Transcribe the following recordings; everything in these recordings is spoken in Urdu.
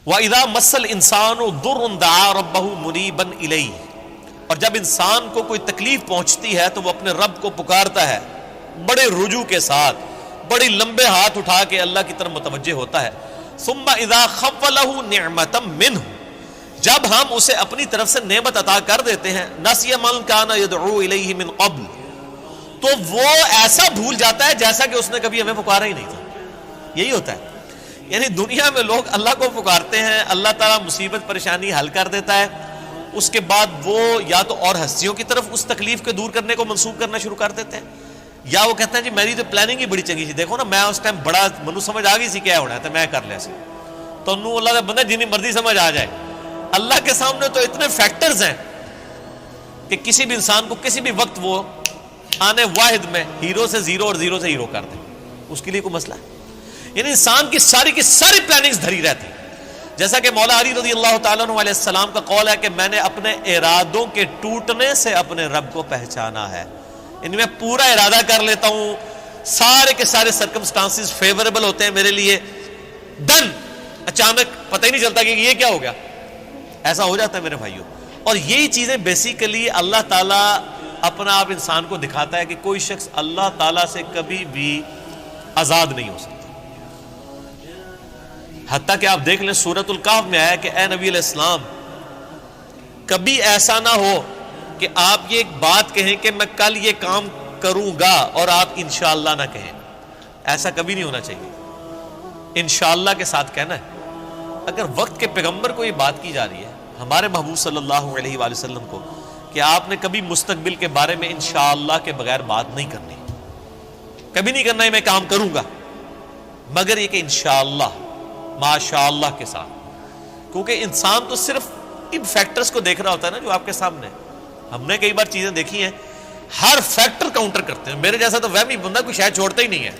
وَإِذَا مَسَّ الْإِنسَانُ ضُرٌّ دَعَا رَبَّهُ مُنِيبًا إِلَيْهِ، اور جب انسان کو کوئی تکلیف پہنچتی ہے تو وہ اپنے رب کو پکارتا ہے بڑے رجوع کے ساتھ، بڑی لمبے ہاتھ اٹھا کے اللہ کی طرف متوجہ ہوتا ہے. ثُمَّ إِذَا خَوَّلَهُ نِعْمَةً مِّنْهُ، جب ہم اسے اپنی طرف سے نعمت عطا کر دیتے ہیں، نَسِيَ مَن كَانَ يَدْعُو إِلَيْهِ مِن قَبْلُ، تو وہ ایسا بھول جاتا ہے جیسا کہ اس نے کبھی ہمیں پکارا ہی نہیں تھا. یہی ہوتا ہے. یعنی دنیا میں لوگ اللہ کو پکارتے ہیں، اللہ تعالیٰ مصیبت پریشانی حل کر دیتا ہے، اس کے بعد وہ یا تو اور ہستیوں کی طرف اس تکلیف کے دور کرنے کو منسوخ کرنا شروع کر دیتے ہیں، یا وہ کہتے ہیں جی میری تو پلاننگ ہی بڑی چنگی سی، دیکھو نا میں اس ٹائم بڑا منو سمجھ آ گئی سی کیا ہونا ہے تو میں کر لیا سی. تو انہوں اللہ کا بندہ جنی مرضی سمجھ آ جائے، اللہ کے سامنے تو اتنے فیکٹرز ہیں کہ کسی بھی انسان کو کسی بھی وقت وہ آنے واحد میں ہیرو سے زیرو اور زیرو سے ہیرو کر دے، اس کے لیے کوئی مسئلہ ہے. یعنی انسان کی ساری پلاننگز دھری رہتی. جیسا کہ مولا علی رضی اللہ تعالیٰ عنہ علیہ السلام کا قول ہے کہ میں نے اپنے ارادوں کے ٹوٹنے سے اپنے رب کو پہچانا ہے. ان میں پورا ارادہ کر لیتا ہوں، سارے کے سارے سرکمسٹانسز فیوریبل ہوتے ہیں میرے لیے، ڈن، اچانک پتہ ہی نہیں چلتا کہ یہ کیا ہو گیا. ایسا ہو جاتا ہے میرے بھائیوں. اور یہی چیزیں بیسیکلی اللہ تعالیٰ اپنا آپ انسان کو دکھاتا ہے کہ کوئی شخص اللہ تعالیٰ سے کبھی بھی آزاد نہیں ہو سکتا. حتیٰ کہ آپ دیکھ لیں سورۃ الکہف میں آیا کہ اے نبی علیہ السلام کبھی ایسا نہ ہو کہ آپ یہ ایک بات کہیں کہ میں کل یہ کام کروں گا اور آپ انشاءاللہ نہ کہیں. ایسا کبھی نہیں ہونا چاہیے. انشاءاللہ کے ساتھ کہنا ہے. اگر وقت کے پیغمبر کو یہ بات کی جا رہی ہے، ہمارے محبوب صلی اللہ علیہ وآلہ وسلم کو، کہ آپ نے کبھی مستقبل کے بارے میں انشاءاللہ کے بغیر بات نہیں کرنی، کبھی نہیں کرنا ہے میں کام کروں گا، مگر یہ کہ انشاءاللہ ماشاءاللہ کے ساتھ. کیونکہ انسان تو صرف ان فیکٹرز کو دیکھ رہا ہوتا ہے نا جو آپ کے سامنے. ہم نے کئی بار چیزیں دیکھی ہیں، ہر فیکٹر کاؤنٹر کرتے ہیں. میرے جیسا تو وہمی بندہ کوئی شاید چھوڑتا ہی نہیں ہے،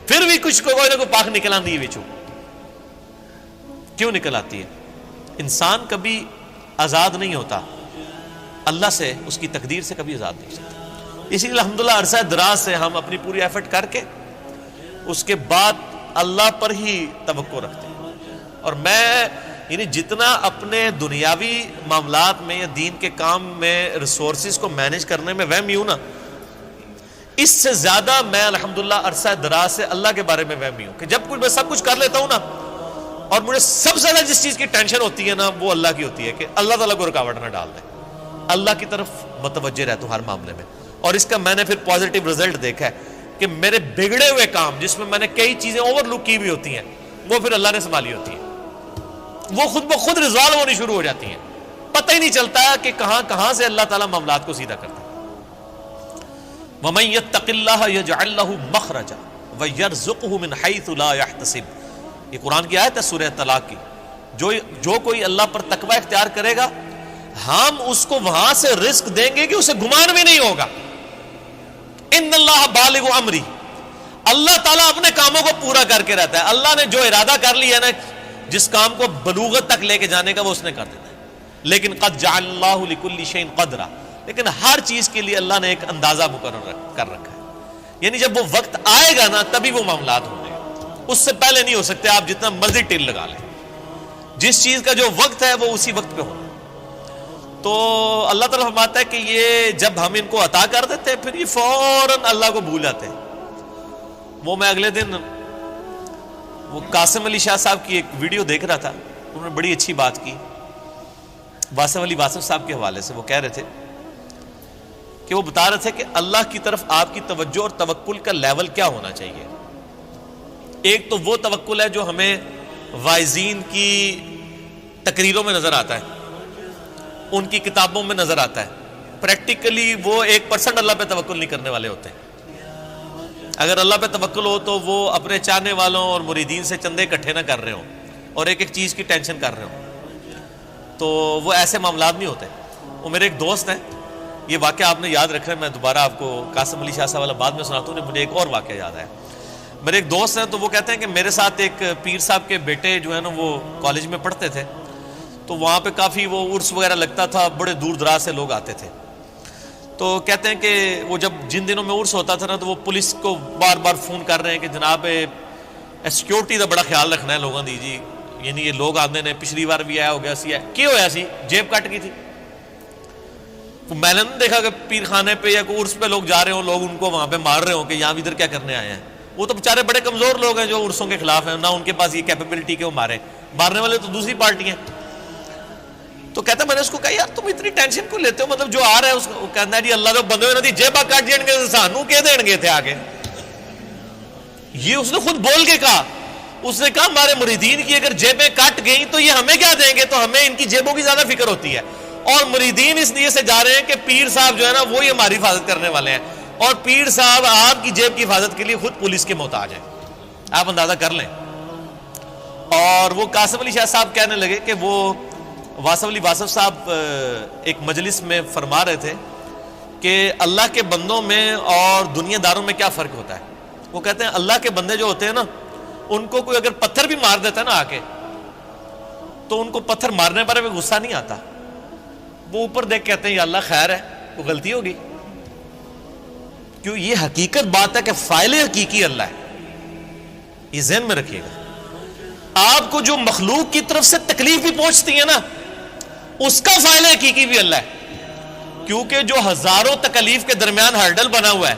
پھر بھی کچھ کوئی نہ کوئی پاک نکل آتی ہے بچوں. کیوں نکل آتی ہے؟ انسان کبھی آزاد نہیں ہوتا اللہ سے، اس کی تقدیر سے کبھی آزاد نہیں ہو سکتا. اسی لیے الحمدللہ عرصہ دراز سے ہم اپنی پوری ایفرٹ کر کے اس کے بعد اللہ پر ہی توقع رکھتے ہیں. اور میں یعنی جتنا اپنے دنیاوی معاملات میں یا دین کے کام میں ریسورسز کو مینج کرنے میں وہمی ہوں نا، اس سے زیادہ میں الحمدللہ عرصہ دراز سے اللہ کے بارے میں وہمی ہوں کہ جب کچھ میں سب کچھ کر لیتا ہوں نا، اور مجھے سب سے زیادہ جس چیز کی ٹینشن ہوتی ہے نا وہ اللہ کی ہوتی ہے کہ اللہ تعالیٰ کو رکاوٹ نہ ڈال دے. اللہ کی طرف متوجہ رہتا ہوں ہر معاملے میں. اور اس کا میں نے پھر پازیٹیو رزلٹ دیکھا ہے کہ میرے بگڑے ہوئے کام جس میں میں نے کئی چیزیں اوور لک کی ہوئی ہوتی ہیں وہ پھر اللہ نے سنبھالی ہوتی ہیں، وہ خود بخود ریزالو ہونی شروع ہو جاتی ہیں. پتہ ہی نہیں چلتا کہ کہاں سے اللہ تعالیٰ معاملات کو سیدھا کرتا ہے. وَمَن يَتَّقِ اللَّهَ يَجْعَل لَّهُ مَخْرَجًا وَيَرْزُقْهُ مِنْ حَيْثُ لَا يَحْتَسِبُ. یہ قرآن کی آیت ہے سورہ طلاق کی. جو کوئی اللہ پر تقوی اختیار کرے گا ہم اس کو وہاں سے رزق دیں گے کہ اسے گمان بھی نہیں ہوگا. ان اللہ بالغ امری، اللہ تعالیٰ اپنے کاموں کو پورا کر کے رہتا ہے. اللہ نے جو ارادہ کر لیا ہے نا جس کام کو بلوغت تک لے کے جانے کا وہ اس نے کر دیتا ہے. لیکن قد جعل اللہ لکل شیء قدرا، لیکن ہر چیز کے لیے اللہ نے ایک اندازہ مقرر کر رکھا ہے. یعنی جب وہ وقت آئے گا نا تبھی وہ معاملات ہوں گے، اس سے پہلے نہیں ہو سکتے. آپ جتنا مرضی ٹل لگا لیں، جس چیز کا جو وقت ہے وہ اسی وقت پہ ہونا. تو اللہ تعالیٰ فرماتا ہے کہ یہ جب ہم ان کو عطا کر دیتے ہیں پھر یہ فوراً اللہ کو بھول جاتے ہیں. وہ میں اگلے دن وہ قاسم علی شاہ صاحب کی ایک ویڈیو دیکھ رہا تھا، انہوں نے بڑی اچھی بات کی واسف علی واسف صاحب کے حوالے سے. وہ کہہ رہے تھے کہ وہ بتا رہے تھے کہ اللہ کی طرف آپ کی توجہ اور توکل کا لیول کیا ہونا چاہیے. ایک تو وہ توکل ہے جو ہمیں واعظین کی تقریروں میں نظر آتا ہے، ان کی کتابوں میں نظر آتا ہے. پریکٹیکلی وہ 1% اللہ پہ توکل نہیں کرنے والے ہوتے ہیں. اگر اللہ پہ توکل ہو تو وہ اپنے چاہنے والوں اور مریدین سے چندے اکٹھے نہ کر رہے ہوں اور ایک ایک چیز کی ٹینشن کر رہے ہوں، تو وہ ایسے معاملات نہیں ہوتے. وہ میرے ایک دوست ہیں، یہ واقعہ آپ نے یاد رکھنا ہے، میں دوبارہ آپ کو قاسم علی شاہ صاحب والا بعد میں سناتا ہوں. مجھے ایک اور واقعہ یاد ہے. میرے ایک دوست ہیں تو وہ کہتے ہیں کہ میرے ساتھ ایک پیر صاحب کے بیٹے جو ہے نا وہ کالج میں پڑھتے تھے، تو وہاں پہ کافی وہ عرس وغیرہ لگتا تھا، بڑے دور دراز سے لوگ آتے تھے. تو کہتے ہیں کہ وہ جب جن دنوں میں عرس ہوتا تھا نا تو وہ پولیس کو بار بار فون کر رہے ہیں کہ جناب سیکورٹی کا بڑا خیال رکھنا ہے لوگوں دی جی، یعنی یہ لوگ آندے نے پچھلی بار بھی آیا ہو گیا سی ہے کی ہویا سی جیب کٹ گئی تھی. میں نے نہیں دیکھا کہ پیر خانے پہ یا کوئی عرس پہ لوگ جا رہے ہوں, لوگ ان کو وہاں پہ مار رہے ہوں کہ یہاں ادھر کیا کرنے آئے ہیں. وہ تو بیچارے بڑے کمزور لوگ ہیں جو عرسوں کے خلاف ہیں, نہ ان کے پاس یہ کیپیبلٹی کہ وہ مارنے والے تو دوسری پارٹی ہیں. تو کہتا ہے میں نے اس کو کہا یار تم اتنی ٹینشن کیوں لیتے ہو, مطلب جو آ رہا ہے اس کو کہنا ہے جی اللہ تو بندے ہوئے جیبا کٹ جان گے سانو کہ دین گے تھے آگے. یہ اس نے خود بول کے کہا, اس نے کہا ہمارے مریدین کی اگر جیبیں کٹ گئیں تو یہ ہمیں کیا دیں گے, تو ہمیں ان کی جیبوں کی زیادہ فکر ہوتی ہے. اور مریدین اس لیے سے جا رہے ہیں کہ پیر صاحب جو ہے نا وہی ہماری حفاظت کرنے والے ہیں, اور پیر صاحب آپ کی جیب کی حفاظت کے لیے خود پولیس کے محتاج ہیں, آپ اندازہ کر لیں. اور وہ قاسم علی شاہ صاحب کہنے لگے کہ وہ واصف علی واصف صاحب ایک مجلس میں فرما رہے تھے کہ اللہ کے بندوں میں اور دنیا داروں میں کیا فرق ہوتا ہے. وہ کہتے ہیں اللہ کے بندے جو ہوتے ہیں نا ان کو کوئی اگر پتھر بھی مار دیتا ہے نا آ کے, تو ان کو پتھر مارنے پر بھی غصہ نہیں آتا, وہ اوپر دیکھ کہتے ہیں یا اللہ خیر ہے, وہ غلطی ہوگی. کیوں, یہ حقیقت بات ہے کہ فاعل حقیقی اللہ ہے, یہ ذہن میں رکھیے گا. آپ کو جو مخلوق کی طرف سے تکلیف بھی پہنچتی ہے نا اس کا فاعل حقیقی بھی اللہ ہے, کیونکہ جو ہزاروں تکلیف کے درمیان ہرڈل بنا ہوا ہے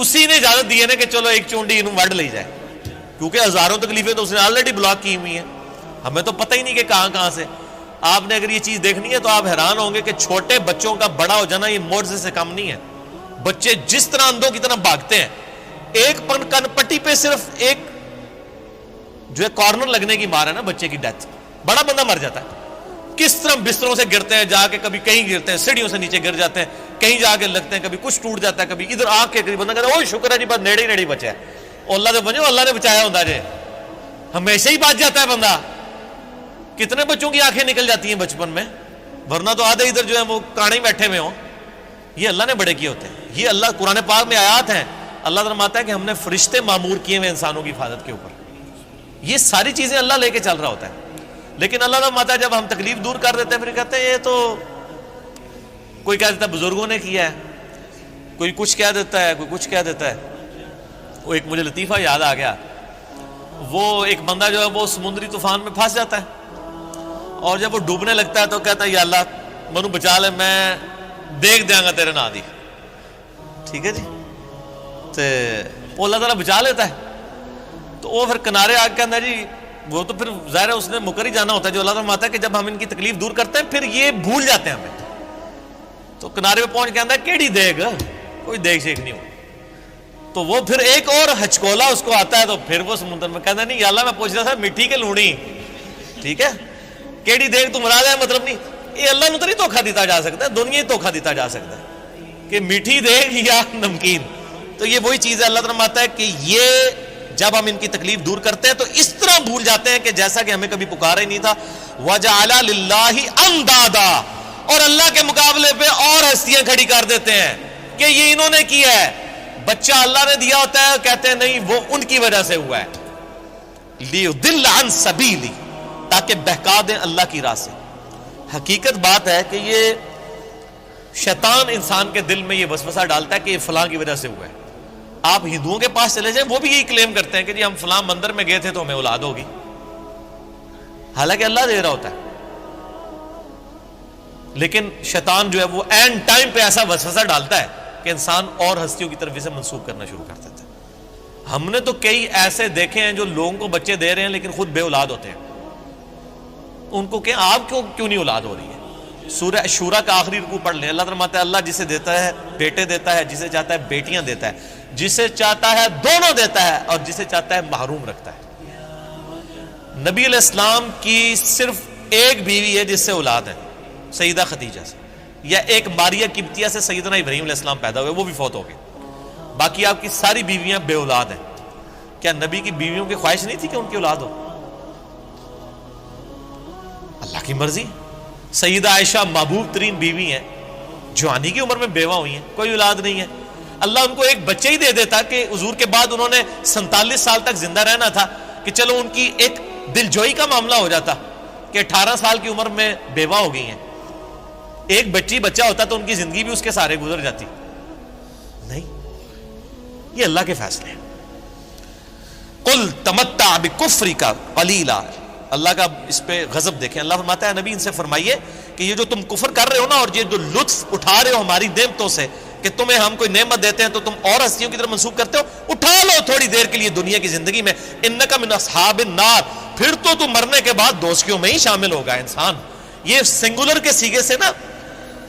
اسی نے اجازت دی ہے نا کہ چلو ایک چونڈی انہوں وڈ لے جائے, کیونکہ ہزاروں تکلیفیں تو اس نے آلریڈی بلاک کی ہوئی ہیں, ہمیں تو پتہ ہی نہیں کہ کہاں سے. آپ نے اگر یہ چیز دیکھنی ہے تو آپ حیران ہوں گے کہ چھوٹے بچوں کا بڑا ہو جانا یہ معجزے سے کم نہیں ہے. بچے جس طرح اندھوں کی طرح بھاگتے ہیں, ایک کن پٹی پہ صرف ایک جو ہے کارنر لگنے کی مار ہے نا بچے کی ڈیتھ, بڑا بندہ مر جاتا ہے. کس طرح بستروں سے گرتے ہیں, جا کے کبھی کہیں گرتے ہیں, سیڑھیوں سے نیچے گر جاتے ہیں, کہیں جا کے لگتے ہیں, کبھی کچھ ٹوٹ جاتا ہے, کبھی ادھر آ کے بندہ کہتا ہے اوہ شکر ہے جی بس نیڑے ہی بچا ہے, اللہ سے بنو اللہ نے بچایا ہوتا ہے, ہمیشہ ہی بچ جاتا ہے بندہ. کتنے بچوں کی آنکھیں نکل جاتی ہیں بچپن میں, ورنہ تو آدھے ادھر جو ہے وہ کانے بیٹھے ہوئے ہوں. یہ اللہ نے بڑے کیے ہوتے ہیں. یہ اللہ قرآن پاک میں آیات ہیں, اللہ فرماتا ہے کہ ہم نے فرشتے معمور کیے ہوئے انسانوں کی حفاظت کے اوپر. یہ ساری چیزیں اللہ لے کے چل رہا ہوتا ہے. لیکن اللہ فرماتا ہے جب ہم تکلیف دور کر دیتے ہیں پھر کہتے ہیں یہ تو کوئی کہہ دیتا ہے بزرگوں نے کیا ہے, کوئی کچھ کہہ دیتا ہے, کوئی کچھ کہہ دیتا ہے. وہ ایک مجھے لطیفہ یاد آ گیا, وہ ایک بندہ جو ہے وہ سمندری طوفان میں پھنس جاتا ہے, اور جب وہ ڈوبنے لگتا ہے تو کہتا ہے یا اللہ منو بچا لے, میں دیکھ دیا گا تیرے نہ دی. ٹھیک ہے جی, تو وہ اللہ تعالیٰ بچا لیتا ہے. تو وہ پھر کنارے آ کے کہتا ہے جی وہ تو پھر ظاہر ہے اس نے مکر ہی جانا ہوتا ہے, جو اللہ تعالیٰ آتا ہے کہ جب ہم ان کی تکلیف دور کرتے ہیں پھر یہ بھول جاتے ہیں ہمیں. تو کنارے پہ پہنچ کے آتا ہے کیڑی دیکھ, کوئی دیکھ شیک نہیں ہو. تو وہ پھر ایک اور ہچکولا اس کو آتا ہے, تو پھر وہ سمندر میں کہتا ہے نہیں یا اللہ میں پوچھ رہا تھا مٹھی کے لونی, ٹھیک ہے کیڑی دیکھ تو مراد ہے, مطلب نہیں یہ اللہ نے تو نہیں دھوکھا دیتا جا سکتا ہے, دنیا ہی دھوکھا دیتا جا سکتا ہے کہ میٹھی دیکھ یا نمکین. تو یہ وہی چیز ہے, اللہ تعالیٰ فرماتا ہے کہ یہ جب ہم ان کی تکلیف دور کرتے ہیں تو اس طرح بھول جاتے ہیں کہ جیسا کہ ہمیں کبھی پکارا ہی نہیں تھا. وَجَعَلَ لِلَّهِ أَنْدَادًا, اور اللہ کے مقابلے پہ اور ہستیاں کھڑی کر دیتے ہیں کہ یہ انہوں نے کیا ہے. بچہ اللہ نے دیا ہوتا ہے, کہتے ہیں نہیں وہ ان کی وجہ سے ہوا ہے. لِيُضِلَّ عَنْ سَبِيلِهِ, تاکہ بہکا دیں اللہ کی راہ سے. حقیقت بات ہے کہ یہ شیطان انسان کے دل میں یہ وسوسہ ڈالتا ہے کہ یہ فلاں کی وجہ سے ہوا ہے. آپ ہندوؤں کے پاس چلے جائیں, وہ بھی یہی کلیم کرتے ہیں کہ جی ہم فلاں مندر میں گئے تھے تو ہمیں اولاد ہوگی, حالانکہ اللہ دے رہا ہوتا ہے. لیکن شیطان جو ہے وہ اینڈ ٹائم پہ ایسا وسوسہ ڈالتا ہے کہ انسان اور ہستیوں کی طرف اسے منسوخ کرنا شروع کر دیتا ہے. ہم نے تو کئی ایسے دیکھے ہیں جو لوگوں کو بچے دے رہے ہیں لیکن خود بے اولاد ہوتے ہیں. ان کو کہ آپ کیوں نہیں اولاد ہو رہی ہے. سورہ شورا کا آخری رکوع پڑھ لیں, اللہ فرماتا ہے اللہ جسے دیتا ہے بیٹے دیتا ہے, جسے چاہتا ہے بیٹیاں دیتا ہے, جسے چاہتا ہے دونوں دیتا ہے, اور جسے چاہتا ہے محروم رکھتا ہے. نبی علیہ السلام کی صرف ایک بیوی ہے جس سے اولاد ہے, سیدہ خدیجہ سے, یا ایک ماریہ قبطیہ سے سیدنا ابراہیم علیہ السلام پیدا ہوئے, وہ بھی فوت ہو گئے. باقی آپ کی ساری بیویاں بے اولاد ہیں. کیا نبی کی بیویوں کی خواہش نہیں تھی کہ ان کی اولاد ہو؟ اللہ کی مرضی. سیدہ عائشہ محبوب ترین بیوی ہیں, جوانی کی عمر میں بیوہ ہوئی ہیں, کوئی اولاد نہیں ہے. اللہ ان کو ایک بچے ہی دے دیتا کہ حضور کے بعد انہوں نے 47 سال تک زندہ رہنا تھا, کہ چلو ان کی ایک دل جوئی کا معاملہ ہو جاتا کہ 18 سال کی عمر میں بیوہ ہو گئی ہیں. ایک بچہ ہوتا تو ان کی زندگی بھی اس کے سارے گزر جاتی. نہیں, یہ اللہ کے فیصلے ہیں. قل تمتع بکفرک قلیلا, اللہ کا اس پہ غضب دیکھیں. اللہ فرماتا ہے نبی ان سے فرمائیے کہ یہ جو تم کفر کر رہے ہو نا اور یہ جو لطف اٹھا رہے ہو ہماری نعمتوں سے کہ تمہیں ہم کوئی نعمت دیتے ہیں تو تم اور ہستیوں کی طرف منسوخ کرتے ہو, اٹھا لو تھوڑی دیر کے لیے دنیا کی زندگی میں, انک من اصحاب النار, پھر تو تم مرنے کے بعد دوزخیوں میں ہی شامل ہوگا انسان. یہ سنگولر کے سیغے سے نا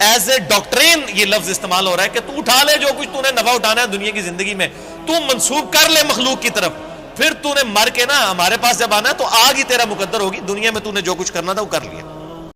ایز اے ڈاکٹرین یہ لفظ استعمال ہو رہا ہے کہ تو اٹھا لے جو کچھ تو نے نفع اٹھانا ہے دنیا کی زندگی میں, تو منسوخ کر لے مخلوق کی طرف, پھر تو نے مر کے نا ہمارے پاس جب آنا ہے تو آگ ہی تیرا مقدر ہوگی, دنیا میں تو نے جو کچھ کرنا تھا وہ کر لیا.